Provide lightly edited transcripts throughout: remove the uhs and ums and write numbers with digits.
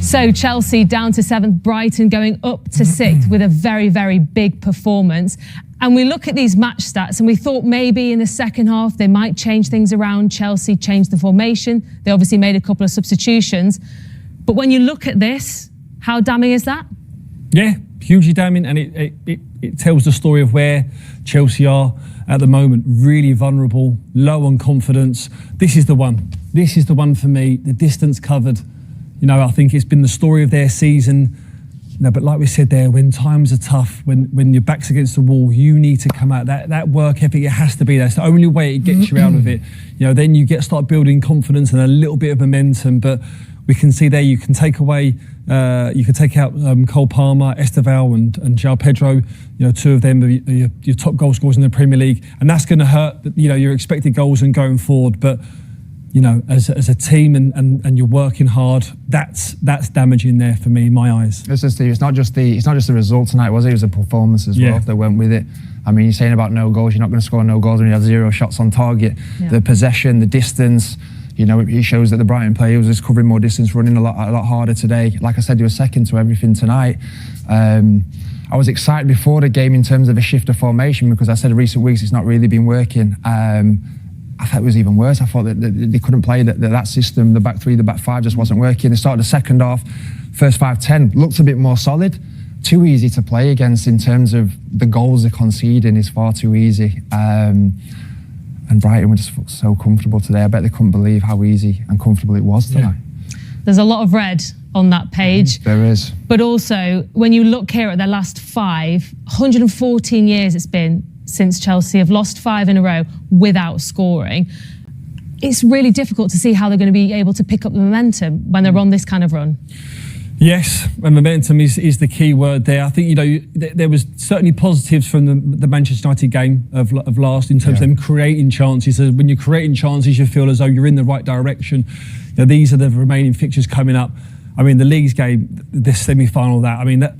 So Chelsea down to 7th, Brighton going up to 6th with a very, very big performance. And we look at these match stats and we thought maybe in the second half they might change things around. Chelsea changed the formation. They obviously made a couple of substitutions. But when you look at this, how damning is that? Yeah, hugely damning, and it tells the story of where Chelsea are at the moment. Really vulnerable, low on confidence. This is the one. This is the one for me. The distance covered. You know, I think it's been the story of their season. You know, but like we said there, when times are tough, when your back's against the wall, you need to come out. That work ethic, it has to be there. It's the only way it gets you out of it. You know, then you start building confidence and a little bit of momentum. But we can see there, you can take away, you can take out Cole Palmer, Esteval and João Pedro. You know, two of them are your top goal scorers in the Premier League, and that's going to hurt. You know, your expected goals and going forward, but. You know, as a team and you're working hard, that's damaging there for me in my eyes. Listen, Steve, it's not just the result tonight, was it? It was the performance as well that went with it. I mean, you're saying about no goals, you're not going to score no goals when you have 0 shots on target. Yeah. The possession, the distance, you know, it shows that the Brighton player was just covering more distance, running a lot harder today. Like I said, they were second to everything tonight. I was excited before the game in terms of a shift of formation because I said in recent weeks it's not really been working. I thought it was even worse. I thought that they couldn't play that system. The back three, the back five just wasn't working. They started the second half, first 5-10, looked a bit more solid. Too easy to play against in terms of the goals they're conceding is far too easy. And Brighton were just so comfortable today. I bet they couldn't believe how easy and comfortable it was tonight. There's a lot of red on that page. There is. But also, when you look here at their last 114 years it's been since Chelsea have lost 5 in a row without scoring. It's really difficult to see how they're going to be able to pick up the momentum when they're on this kind of run. Yes, and momentum is the key word there. I think, you know, there was certainly positives from the Manchester United game of last in terms of them creating chances. So when you're creating chances, you feel as though you're in the right direction. You know, these are the remaining fixtures coming up. I mean, the Leeds game, this semi-final,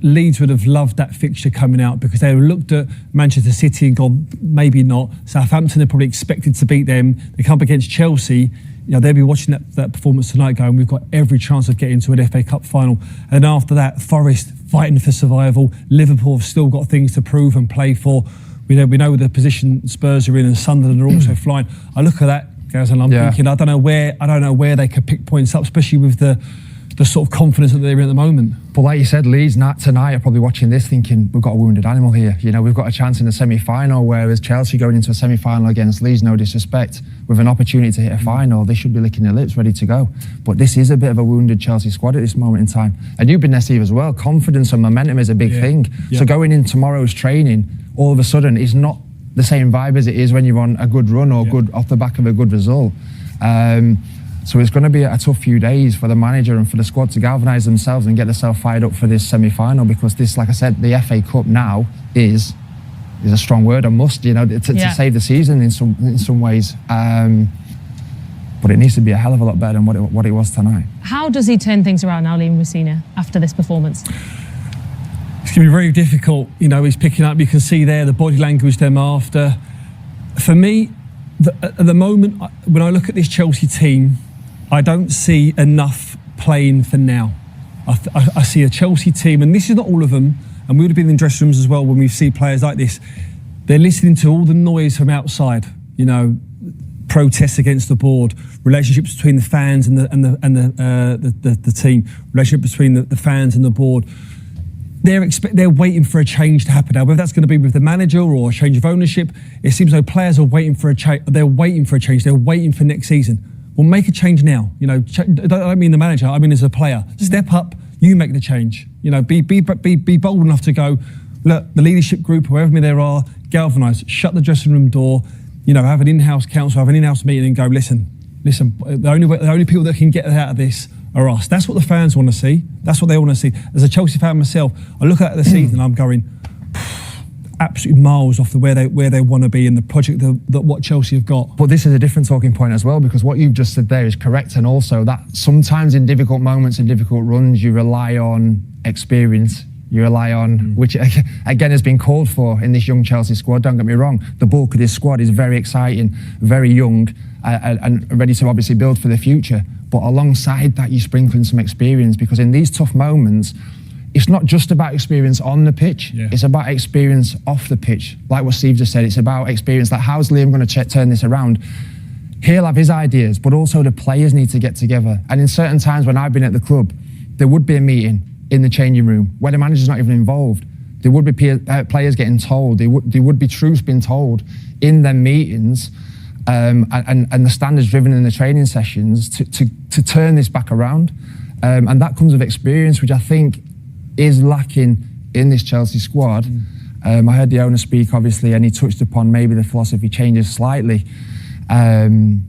Leeds would have loved that fixture coming out because they looked at Manchester City and gone, maybe not. Southampton, they probably expected to beat them. They come up against Chelsea. You know, they'll be watching that performance tonight going, we've got every chance of getting to an FA Cup final. And after that, Forest fighting for survival. Liverpool have still got things to prove and play for. We know the position Spurs are in and Sunderland are also flying. I look at that, guys, and I'm thinking, I don't know where they could pick points up, especially with the sort of confidence that they're in at the moment. But like you said, Leeds tonight are probably watching this thinking, we've got a wounded animal here. You know, we've got a chance in the semi-final, whereas Chelsea going into a semi-final against Leeds, no disrespect, with an opportunity to hit a final, they should be licking their lips, ready to go. But this is a bit of a wounded Chelsea squad at this moment in time. And you've been there, Steve, as well. Confidence and momentum is a big thing. So going in tomorrow's training, all of a sudden, is not the same vibe as it is when you're on a good run or good off the back of a good result. So it's going to be a tough few days for the manager and for the squad to galvanise themselves and get themselves fired up for this semi-final, because this, like I said, the FA Cup now is a strong word, a must, you know, to save the season in some ways. But it needs to be a hell of a lot better than what it was tonight. How does he turn things around now, Liam Messina, after this performance? It's going to be very difficult. You know, he's picking up, you can see there the body language them after. For me, at the moment, when I look at this Chelsea team, I don't see enough playing for now. I see a Chelsea team, and this is not all of them, and we would have been in dressing rooms as well when we see players like this. They're listening to all the noise from outside, you know, protests against the board, relationships between the fans and the team, relationship between the fans and the board. They're waiting for a change to happen now, whether that's going to be with the manager or a change of ownership. It seems like players are waiting for a change. They're waiting for a change. They're waiting for next season. Well, make a change now. You know, I don't mean the manager. I mean as a player. Step up. You make the change. You know, be bold enough to go. Look, the leadership group, whoever there are, galvanise. Shut the dressing room door. You know, have an in-house council, have an in-house meeting, and go. Listen. The only people that can get out of this are us. That's what the fans want to see. That's what they want to see. As a Chelsea fan myself, I look at the season and I'm going absolutely miles off where they want to be in the project that what Chelsea have got. But this is a different talking point as well, because what you've just said there is correct, and also that sometimes in difficult moments and difficult runs you rely on experience. You rely on, which again has been called for in this young Chelsea squad, don't get me wrong. The bulk of this squad is very exciting, very young, and ready to obviously build for the future. But alongside that, you sprinkle in some experience, because in these tough moments, it's not just about experience on the pitch, it's about experience off the pitch. Like what Steve just said, it's about experience, like how's Liam going to turn this around? He'll have his ideas, but also the players need to get together. And in certain times when I've been at the club, there would be a meeting in the changing room where the manager's not even involved. There would be players getting told, there would be truths being told in them meetings, and the standards driven in the training sessions to turn this back around. And that comes with experience, which I think is lacking in this Chelsea squad. I heard the owner speak, obviously, and he touched upon maybe the philosophy changes slightly. And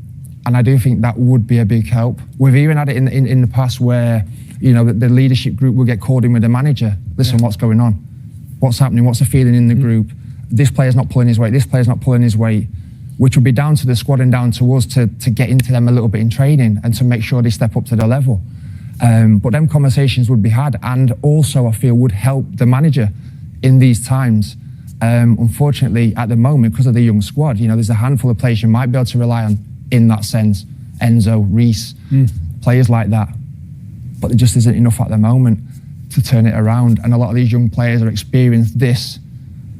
I do think that would be a big help. We've even had it in the past where, you know, the leadership group will get called in with the manager. Listen, what's going on? What's happening? What's the feeling in the group? This player's not pulling his weight. This player's not pulling his weight, which would be down to the squad and down to us to get into them a little bit in training and to make sure they step up to the level. But them conversations would be had, and also I feel would help the manager in these times. Unfortunately, at the moment, because of the young squad, you know, there's a handful of players you might be able to rely on in that sense. Enzo, Reece, players like that. But there just isn't enough at the moment to turn it around. And a lot of these young players are experiencing this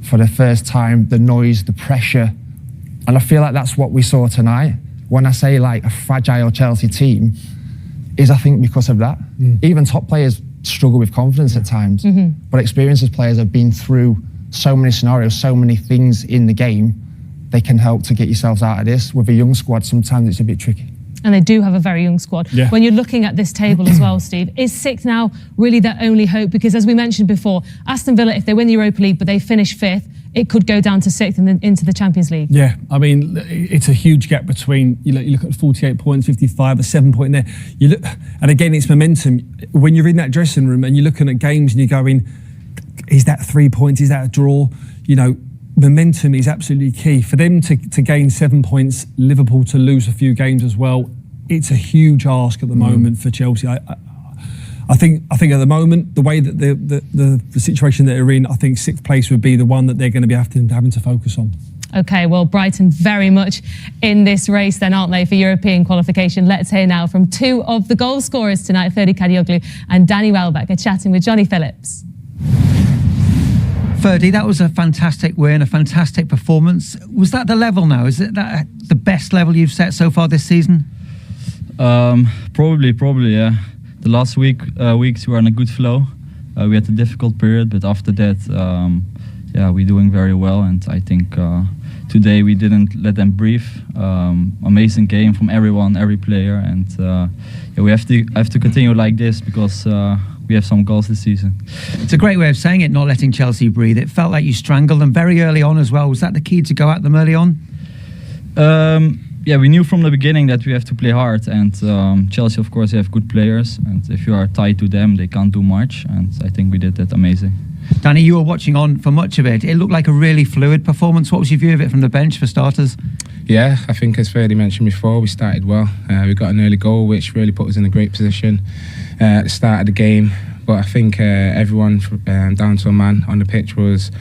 for the first time, the noise, the pressure. And I feel like that's what we saw tonight. When I say like a fragile Chelsea team, is I think because of that. Even top players struggle with confidence at times. But experienced players have been through so many scenarios, so many things in the game, they can help to get yourselves out of this. With a young squad, sometimes it's a bit tricky. And they do have a very young squad. When you're looking at this table as well, Steve, is sixth now really their only hope? Because as we mentioned before, Aston Villa, if they win the Europa League but they finish fifth, it could go down to sixth and then into the Champions League. Yeah, I mean, it's a huge gap between, you look at 48 points, 55, a 7 point there. You look, and again, it's momentum. When you're in that dressing room and you're looking at games and you're going, is that 3 points? Is that a draw? You know, momentum is absolutely key. For them to gain 7 points, Liverpool to lose a few games as well, it's a huge ask at the moment for Chelsea. I think at the moment, the way that the situation that they're in, I think sixth place would be the one that they're going to be having to focus on. Okay, well, Brighton very much in this race then, aren't they, for European qualification? Let's hear now from two of the goal scorers tonight, Ferdy Cahill and Danny Welbeck, are chatting with Johnny Phillips. Ferdy, that was a fantastic win, a fantastic performance. Was that the level now? Is it that the best level you've set so far this season? Probably, yeah. The last weeks we were in a good flow. We had a difficult period, but after that, we're doing very well. And I think today we didn't let them breathe. Amazing game from everyone, every player, and we have to continue like this because we have some goals this season. It's a great way of saying it, not letting Chelsea breathe. It felt like you strangled them very early on as well. Was that the key to go at them early on? We knew from the beginning that we have to play hard, and Chelsea, of course, they have good players, and if you are tied to them, they can't do much, and I think we did that amazing. Danny, you were watching on for much of it. It looked like a really fluid performance. What was your view of it from the bench, for starters? Yeah, I think as Ferdy mentioned before, we started well. We got an early goal, which really put us in a great position at the start of the game. But I think everyone down to a man on the pitch was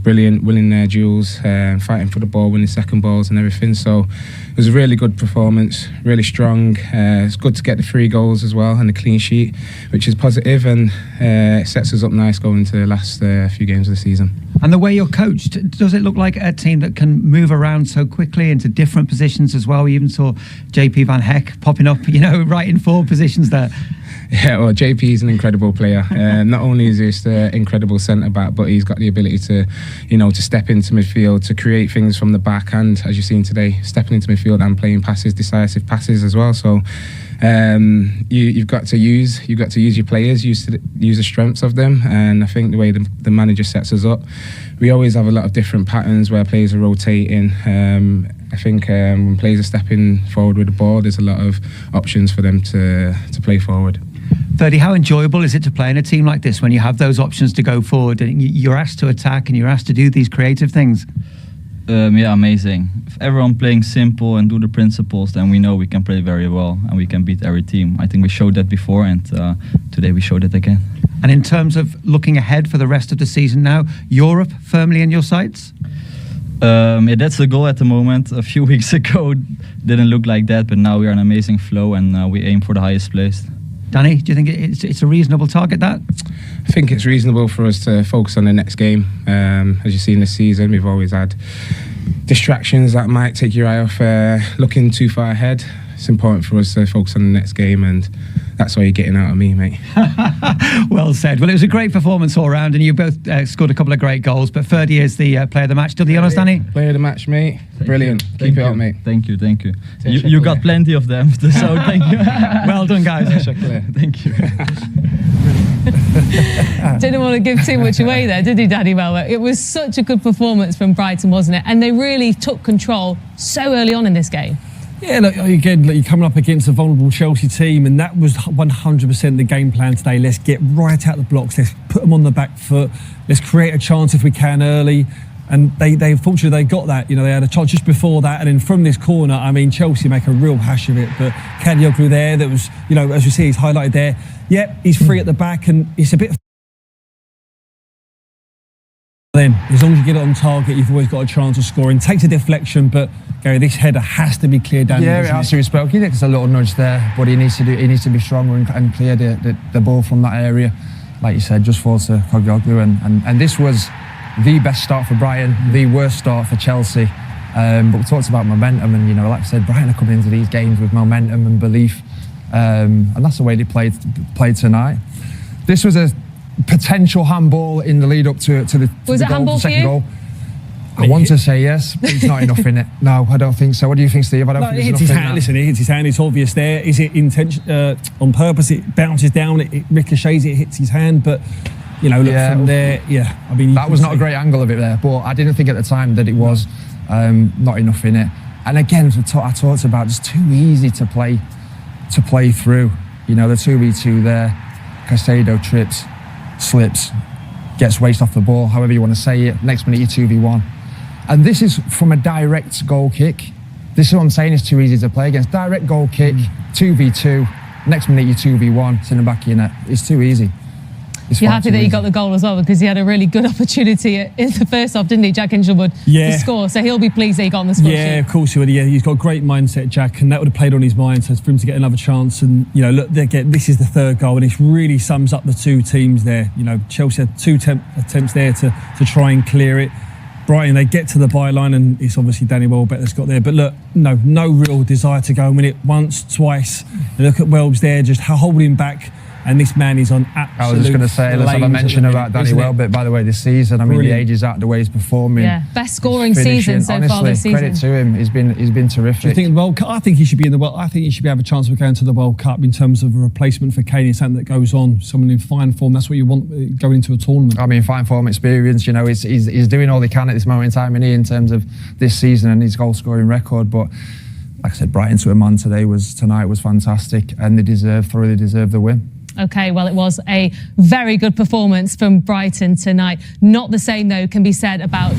brilliant, winning their duels, fighting for the ball, winning second balls and everything. So it was a really good performance, really strong. It's good to get the 3 goals as well and the clean sheet, which is positive, and it sets us up nice going into the last few games of the season. And the way you're coached, does it look like a team that can move around so quickly into different positions as well? We even saw JP Van Heck popping up, right in forward positions there. Yeah, well, JP is an incredible player. Not only is he just an incredible centre-back, but he's got the ability to, to step into midfield, to create things from the back, and as you've seen today, stepping into midfield and playing passes, decisive passes as well. So you've got to use your players, use the strengths of them, and I think the way the manager sets us up, we always have a lot of different patterns where players are rotating. I think when players are stepping forward with the ball, there's a lot of options for them to play forward. Ferdy, how enjoyable is it to play in a team like this when you have those options to go forward and you're asked to attack and you're asked to do these creative things? Amazing. If everyone playing simple and do the principles, then we know we can play very well and we can beat every team. I think we showed that before, and today we showed it again. And in terms of looking ahead for the rest of the season now, Europe firmly in your sights? Yeah, that's the goal at the moment. A few weeks ago didn't look like that, but now we are in an amazing flow and we aim for the highest place. Danny, do you think it's a reasonable target, that? I think it's reasonable for us to focus on the next game. As you see in this season, we've always had distractions that might take your eye off looking too far ahead. It's important for us to focus on the next game, and that's all you're getting out of me, mate. Well said. Well, it was a great performance all round, and you both scored a couple of great goals. But Ferdy is the player of the match. Still the honours, Danny? Player of the match, mate. Brilliant. Keep it up, mate. Thank you. You got plenty of them, so thank you. Well done, guys. Thank you. Didn't want to give too much away there, did he, Danny Melber? It was such a good performance from Brighton, wasn't it? And they really took control so early on in this game. Yeah, look, again, you're coming up against a vulnerable Chelsea team, and that was 100% the game plan today. Let's get right out the blocks. Let's put them on the back foot. Let's create a chance if we can early. And they fortunately they got that. You know, they had a chance just before that, and then from this corner, I mean, Chelsea make a real hash of it. But Cahill there, that was, you know, as you see, he's highlighted there. Yep, he's free at the back, and it's a bit. Then, as long as you get it on target, you've always got a chance of scoring. Takes a deflection, but Gary, this header has to be cleared down. Yeah, it has to be spoken. He gets a little nudge there, but he needs to be stronger and clear the ball from that area. Like you said, just falls to Cahill, and this was the best start for Brighton, the worst start for Chelsea. But we talked about momentum, and you know, like I said, Brighton are coming into these games with momentum and belief, and that's the way they played tonight. This was a potential handball in the lead up to the second goal. I want to say yes, but it's not enough in it. No, I don't think so. What do you think, Steve? I don't think it hits there's his enough in hand. that. Listen, it hits his hand. It's obvious there. Is it on purpose? It bounces down. It ricochets. It hits his hand. But you know, look from there. Yeah, I mean, that was not a great angle of it there. But I didn't think at the time that it was not enough in it. And again, I talked about it's too easy to play through. You know, the 2v2 there. Caicedo trips, slips, gets waste off the ball. However you want to say it. Next minute, you 2v1. And this is from a direct goal kick. This is what I'm saying, it's too easy to play against. Direct goal kick, 2v2, next minute you 2v1, it's in the back of your net. It's too easy. You're happy that he got the goal as well, because he had a really good opportunity in the first half, didn't he, Jack Hinchelwood, to score. So he'll be pleased that he got on the score sheet. Yeah, of course he would. Yeah, he's got a great mindset, Jack, and that would have played on his mind. So for him to get another chance, and you know, look, this is the third goal, and it really sums up the two teams there. You know, Chelsea had two attempts there to try and clear it. Brighton, they get to the byline, and it's obviously Danny Welbeck that's got there. But look, no real desire to go and win it once, twice. And look at Welbs there, just holding back. And this man is on absolute. I was just going to say, let's have a mention about Danny Welbeck, by the way, this season. I mean, the age is out, the way he's performing. Yeah, best scoring season so far this season. Credit to him. He's been terrific. Do you think the World Cup? I think he should be in the World. I think he should have a chance of going to the World Cup in terms of a replacement for Kane. Something that goes on, someone in fine form. That's what you want going into a tournament. I mean, fine form, experience. You know, he's doing all he can at this moment in time, in terms of this season and his goal scoring record. But like I said, Brighton to a man tonight was fantastic, and they thoroughly deserved the win. Okay, well, it was a very good performance from Brighton tonight. Not the same, though, can be said about